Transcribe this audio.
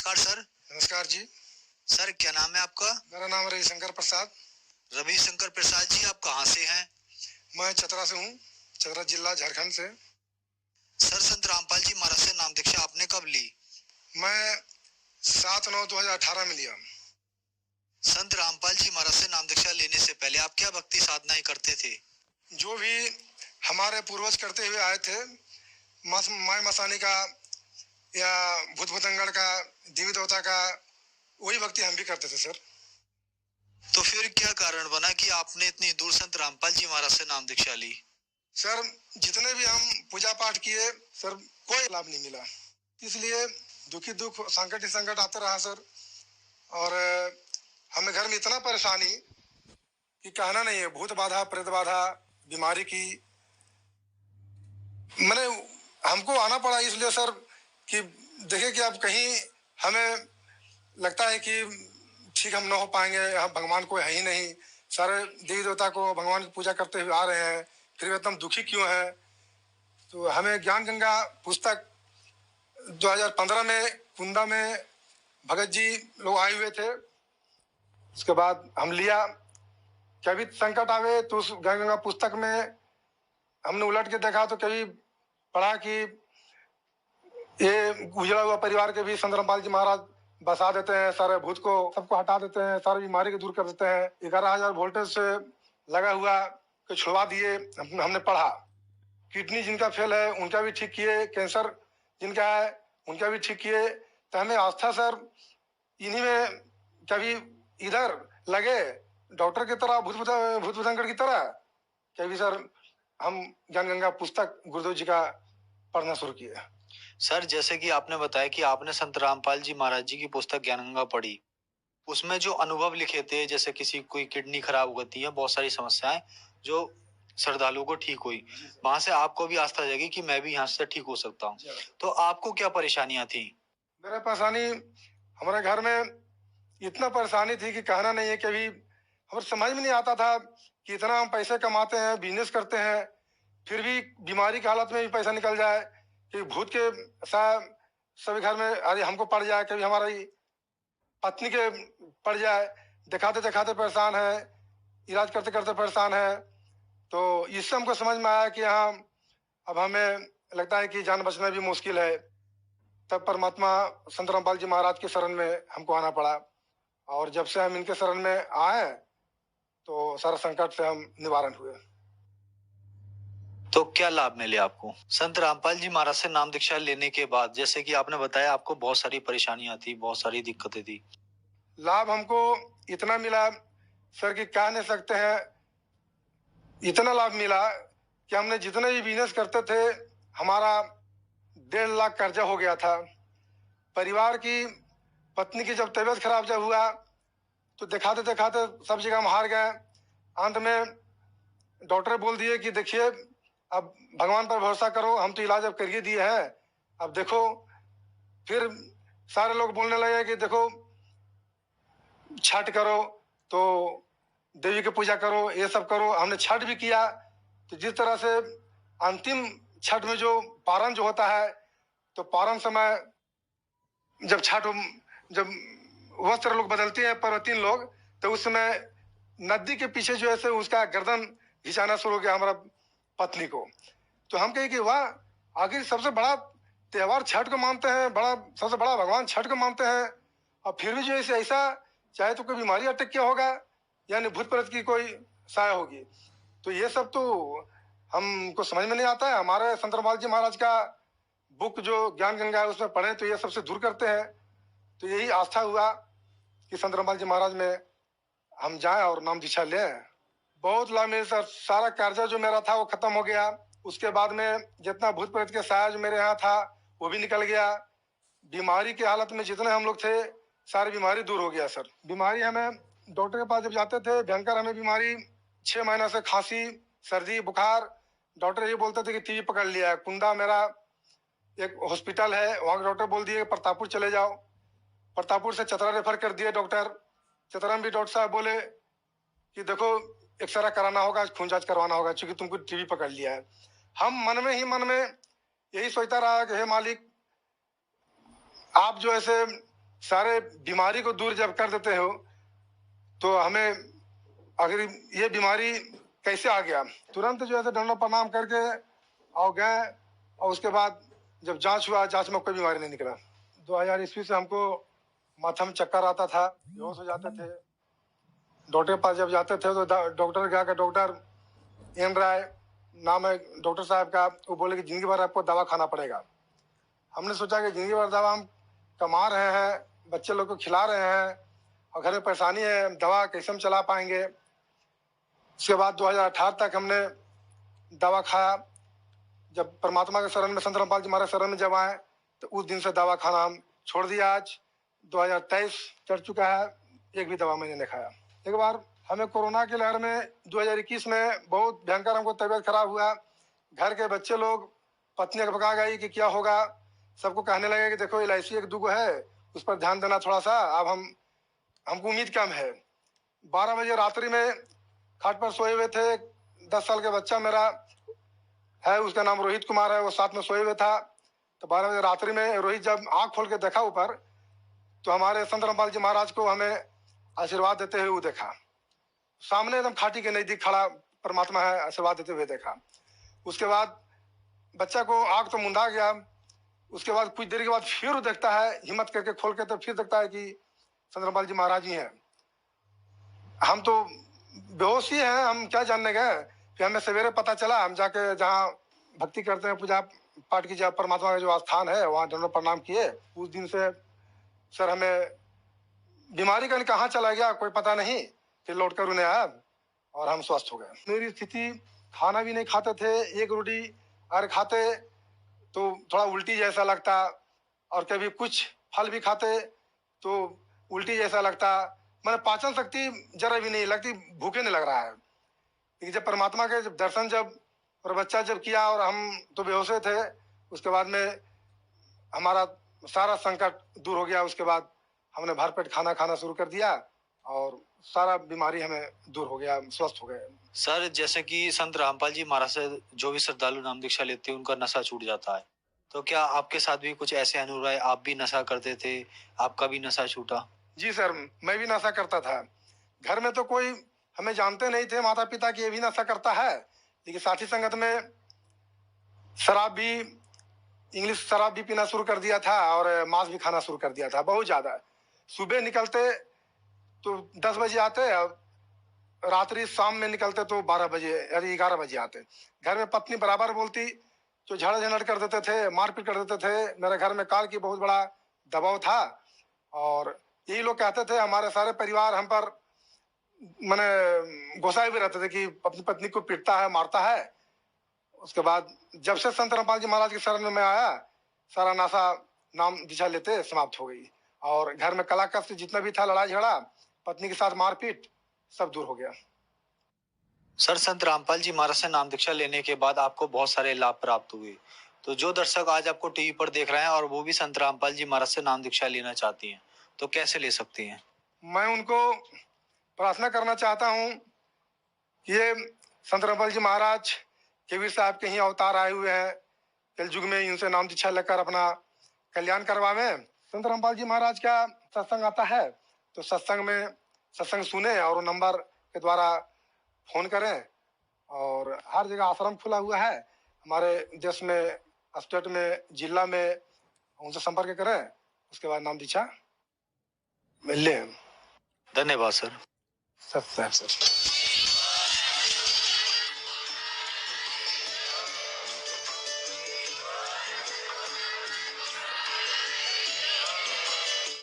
नमस्कार सर। नमस्कार जी। सर क्या नाम है आपका? मेरा नाम रविशंकर प्रसाद। रविशंकर प्रसाद जी, आप कहाँ से हैं? मैं चतरा से हूँ, चतरा जिला झारखंड से। सर संत रामपाल जी महाराज से नाम दीक्षा आपने कब ली? मैं 7/9/2018 में लिया। संत रामपाल जी महाराज से नाम दीक्षा लेने से पहले आप क्या भक्ति साधनाएं करते थे? जो भी हमारे पूर्वज करते हुए आए थे, माय मसानी का या भूत भूतंगड़ का, देवी देवता का, वही भक्ति हम भी करते थे सर। तो फिर क्या कारण बना कि आपने इतनी दूर संत रामपाल जी महाराज से नाम दीक्षा ली? सर जितने भी हम पूजा पाठ किए सर, कोई लाभ नहीं मिला। इसलिए दुखी दुख, संकट ही संकट आता रहा सर। और हमें घर में इतना परेशानी कि कहना नहीं है। भूत बाधा, प्रेत बाधा, बीमारी की, मैंने हमको आना पड़ा इसलिए सर कि देखे कि अब कहीं हमें लगता है कि ठीक हम न हो पाएंगे, हम भगवान को है ही नहीं। सारे देवी देवता को, भगवान की पूजा करते हुए आ रहे हैं, फिर एकदम दुखी क्यों है। तो हमें ज्ञान गंगा पुस्तक 2015 में कुंदा में भगत जी लोग आए हुए थे। उसके बाद हम लिया। कभी संकट आवे तो उस ज्ञान गंगा पुस्तक में हमने उलट के देखा तो कभी पढ़ा कि ये उजड़ा हुआ परिवार के भी संत रामपाल जी महाराज बसा देते हैं, सारे भूत को सबको हटा देते हैं, सारी बीमारी को दूर कर देते हैं। 11,000 वोल्टेज से लगा हुआ को छुड़वा दिए। हमने पढ़ा। किडनी जिनका फेल है उनका भी ठीक किए, कैंसर जिनका है उनका भी ठीक किए। तो हमें आस्था सर इन्हीं में कभी इधर लगे डॉक्टर की तरह, भूत भूतंगड़ की तरह, कभी सर हम ज्ञान गंगा पुस्तक गुरुदेव जी का पढ़ना शुरू किया। सर जैसे कि आपने बताया कि आपने संत रामपाल जी महाराज जी की पुस्तक ज्ञान गंगा पढ़ी, उसमें जो अनुभव लिखे थे, जैसे किसी कोई किडनी खराब हो गई है, बहुत सारी समस्याएं जो श्रद्धालुओं को ठीक हुई, वहां से आपको भी आस्था जगी कि मैं भी यहाँ से ठीक हो सकता हूँ। तो आपको क्या परेशानियां थी? मेरा परेशानी, हमारे घर में इतना परेशानी थी कि कहना नहीं है। कभी हमें समझ में नहीं आता था कि इतना हम पैसे कमाते हैं, बिजनेस करते हैं, फिर भी बीमारी की हालत में भी पैसा निकल जाए कि भूत के साथ सभी घर में अरे हमको पड़ जाए, कभी हमारी पत्नी के पड़ जाए। दिखाते दिखाते परेशान है, इलाज करते करते परेशान है। तो इससे हमको समझ में आया कि हाँ, अब हमें लगता है कि जान बचना भी मुश्किल है। तब परमात्मा संत रामपाल जी महाराज के शरण में हमको आना पड़ा। और जब से हम इनके शरण में आए तो सारा संकट से हम निवारण हुए। तो क्या लाभ मिले आपको संत रामपाल जी महाराज से नाम दीक्षा लेने के बाद? जैसे कि आपने बताया आपको बहुत सारी परेशानियां थी, बहुत सारी दिक्कतें थी। लाभ हमको इतना मिला सर कि कह नहीं सकते हैं। इतना लाभ मिला कि हमने जितने भी बिजनेस करते थे, हमारा 1.5 लाख कर्जा हो गया था। परिवार की पत्नी की जब तबीयत खराब जब हुआ तो दिखाते दिखाते सब जगह हम हार गए। अंत में डॉक्टर बोल दिए कि देखिए अब भगवान पर भरोसा करो, हम तो इलाज अब करिए दिए हैं, अब देखो। फिर सारे लोग बोलने लगे कि देखो छठ करो, तो देवी की पूजा करो, ये सब करो। हमने छठ भी किया। तो जिस तरह से अंतिम छठ में जो पारण जो होता है, तो पारण समय जब वस्त्र लोग बदलते हैं पर्वतीन लोग, तो उस समय नदी के पीछे जो है उसका गर्दन घिंचाना शुरू हो गया हमारा पत्नी को। तो हम कहे कि वाह, आखिर सबसे बड़ा त्योहार छठ को मानते हैं, सबसे बड़ा भगवान छठ को मानते हैं, और फिर भी जो है ऐसा, चाहे तो कोई बीमारी अटक क्या होगा, यानी भूत प्रेत की कोई साया होगी। तो ये सब तो हमको समझ में नहीं आता है। हमारे संत रामपाल जी महाराज का बुक जो ज्ञान गंगा है उसमें पढ़े तो ये सबसे दूर करते हैं। तो यही आस्था हुआ कि संत रामपाल जी महाराज में हम जाएं और नाम दीक्षा लें। बहुत लाभ मिले सर। सारा कर्जा जो मेरा था वो खत्म हो गया। उसके बाद में जितना भूत प्रेत के साया जो मेरे यहाँ था वो भी निकल गया। बीमारी की हालत में जितने हम लोग थे, सारी बीमारी दूर हो गया सर। बीमारी हमें डॉक्टर के पास जब जाते थे, भयंकर हमें बीमारी 6 महीना से खांसी, सर्दी, बुखार। डॉक्टर ये बोलते थे कि टीबी पकड़ लिया है। कुंदा मेरा एक हॉस्पिटल है, वहाँ के डॉक्टर बोल दिए प्रतापपुर चले जाओ। प्रतापपुर से चतरा रेफर कर दिए डॉक्टर। चतरा में भी डॉक्टर साहब बोले कि देखो एक्सरा कराना होगा, खून जांच करवाना होगा, क्योंकि तुमको टीबी पकड़ लिया है। हम मन में यही सोचता रहा कि हे मालिक, आप जो ऐसे सारे बीमारी को दूर जब कर देते हो तो हमें अगर ये बीमारी कैसे आ गया, तुरंत जो है दंडों प्रणाम करके और गए, और उसके बाद जब जांच हुआ, जांच में कोई बीमारी नहीं निकला। 2000 ईस्वी से हमको माथा में चक्कर आता था, बेहोश हो जाते थे। डॉक्टर के पास जब जाते थे तो डॉक्टर क्या, डॉक्टर एन राय नाम है डॉक्टर साहब का, वो बोले कि जिंदगी भर आपको दवा खाना पड़ेगा। हमने सोचा कि जिंदगी भर दवा हम कमा रहे हैं, बच्चे लोग को खिला रहे हैं और घर में परेशानी है, दवा कैसे हम चला पाएंगे। उसके बाद 2018 तक हमने दवा खाया। जब परमात्मा के शरण में, संत रामपाल जी महाराज शरण में जब आए तो उस दिन से दवा खाना हम छोड़ दिया। आज 2023 चढ़ चुका है, एक भी दवा मैंने नहीं खाया। एक बार हमें कोरोना की लहर में 2021 में बहुत भयंकर हमको तबीयत खराब हुआ। घर के बच्चे लोग, पत्नी भगा गई कि क्या होगा, सबको कहने लगे कि देखो LIC एक दूगो है, उस पर ध्यान देना थोड़ा सा। अब हमको उम्मीद कम है। 12 बजे रात्रि में खाट पर सोए हुए थे, 10 साल का बच्चा मेरा है, उसका नाम रोहित कुमार है, वो साथ में सोए हुए था। तो 12 बजे रात्रि में रोहित जब आंख खोल के देखा ऊपर, तो हमारे संत रामपाल जी महाराज को हमें आशीर्वाद देते हुए वो देखा। सामने एकदम खाटी के नजदीक खड़ा परमात्मा है, आशीर्वाद देते हुए देखा। उसके बाद बच्चा को आंख तो मुंदा गया। उसके बाद कुछ देर के बाद फिर वो देखता है, हिम्मत करके खोल के, तो फिर देखता है कि संत रामपाल जी महाराज ही हैं। हम तो बेहोश ही हैं, हम क्या जानने गए। फिर हमें सवेरे पता चला, हम जाके जहाँ भक्ति करते हैं, पूजा पाठ की, जहाँ परमात्मा का जो स्थान है, वहाँ दंडों प्रणाम किए। उस दिन से सर हमें बीमारी का कहाँ चला गया कोई पता नहीं, फिर लौट कर उन्हें आया और हम स्वस्थ हो गए। मेरी स्थिति, खाना भी नहीं खाते थे, एक रोटी अगर खाते तो थोड़ा उल्टी जैसा लगता, और कभी कुछ फल भी खाते तो उल्टी जैसा लगता। मैंने पाचन शक्ति जरा भी नहीं लगती, भूखे नहीं लग रहा है। लेकिन जब परमात्मा के जब दर्शन जब और बच्चा जब किया, और हम तो बेहोशे थे, उसके बाद में हमारा सारा संकट दूर हो गया। उसके बाद हमने भरपेट खाना खाना शुरू कर दिया और सारा बीमारी हमें दूर हो गया, स्वस्थ हो गए। सर, जैसे कि संत रामपाल जी महाराज से जो भी श्रद्धालु नाम दीक्षा लेते हैं, उनका नशा छूट जाता है, तो क्या आपके साथ भी कुछ ऐसे अनुभव है? आप भी नशा करते थे, आपका भी नशा छूटा? जी सर, मैं भी नशा करता था। घर में तो कोई हमें जानते नहीं थे, माता पिता की ये भी नशा करता है, लेकिन साथी संगत में शराब भी, इंग्लिश शराब भी पीना शुरू कर दिया था और मांस भी खाना शुरू कर दिया था, बहुत ज्यादा। सुबह निकलते तो 10 बजे आते, और रात्रि शाम में निकलते तो 12 बजे यानी 11 बजे आते। घर में पत्नी बराबर बोलती, जो झगड़ा झंझट कर देते थे, मारपीट कर देते थे। मेरे घर में काल की बहुत बड़ा दबाव था, और यही लोग कहते थे, हमारे सारे परिवार हम पर मैंने गुस्साए भी रहते थे कि अपनी पत्नी को पीटता है, मारता है। उसके बाद जब से संत रामपाल जी महाराज के शरण में मैं आया, सारा नशा नाम दीक्षा लेते समाप्त हो गई, और घर में कला कष्ट जितना भी था, लड़ाई झगड़ा, पत्नी के साथ मारपीट, सब दूर हो गया। सर, संत रामपाल जी महाराज से नाम दीक्षा लेने के बाद आपको बहुत सारे लाभ प्राप्त हुए, तो जो दर्शक आज आपको टीवी पर देख रहे हैं और वो भी संत रामपाल जी महाराज से नाम दीक्षा लेना चाहती हैं, तो कैसे ले सकती हैं? मैं उनको प्रार्थना करना चाहता हूँ कि ये संत रामपाल जी महाराज केवीर साहब के ही अवतार आए हुए हैं, कलयुग में इनसे नाम दीक्षा लेकर अपना कल्याण करवावे। संत रामपाल जी महाराज का सत्संग आता है तो सत्संग में सत्संग सुने, और नंबर के द्वारा फोन करें। और हर जगह आश्रम खुला हुआ है हमारे देश में, स्टेट में, जिला में, उनसे संपर्क करें, उसके बाद नाम दीक्षा लें। धन्यवाद सर। सत्संग।